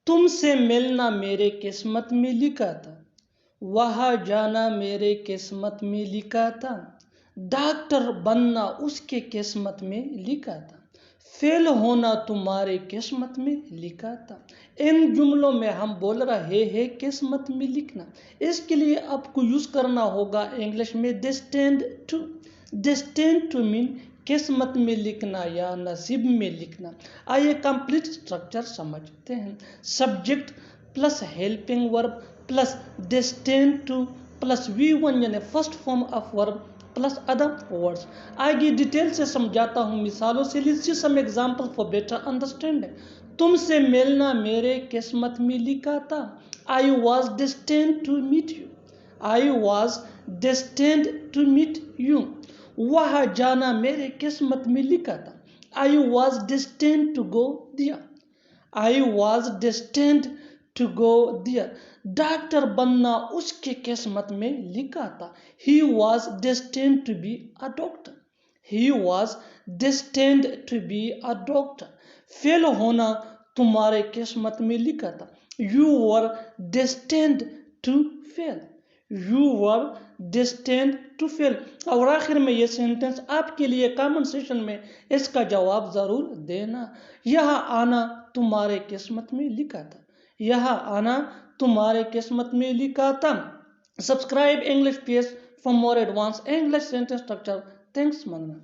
تم سے ملنا میرے قسمت میں لکھا تھا، وہاں جانا میرے قسمت میں لکھا تھا، ڈاکٹر بننا اس کے قسمت میں لکھا تھا، فیل ہونا تمہارے قسمت میں لکھا تھا۔ ان جملوں میں ہم بول رہے ہیں قسمت میں لکھنا۔ اس کے لیے آپ کو یوز کرنا ہوگا انگلش میں ڈیسٹینڈ ٹو۔ ڈیسٹینڈ ٹو مین قسمت میں لکھنا یا نصیب میں لکھنا۔ آئیے کمپلیٹ اسٹرکچر سمجھتے ہیں۔ Subject plus helping verb plus destined to plus V1 یعنی first form of verb plus other words. آگے ڈیٹیل سے سمجھاتا ہوں مثالوں سے۔ Let's see some example for better understanding. تم سے ملنا میرے قسمت میں لکھا تھا، I was destined to meet you۔ I was destined to meet you۔ وہاں جانا میرے قسمت میں لکھا تھا، I was destined to go there۔ I was destined to go there۔ Doctor بننا اس کے قسمت میں لکھا تھا، He was destined to be a doctor۔ He was destined to be a doctor۔ فیل ہونا تمہارے قسمت میں لکھا تھا، You were destined to fail۔ You were destined to fail۔ اور آخر میں یہ سینٹنس آپ کے لیے کامن سیشن میں اس کا جواب ضرور دینا۔ یہاں آنا تمہارے قسمت میں لکھا تھا، یہاں آنا تمہارے قسمت میں لکھا تھا۔ Subscribe English peace for more advance English sentence structure. Thanks منگنا۔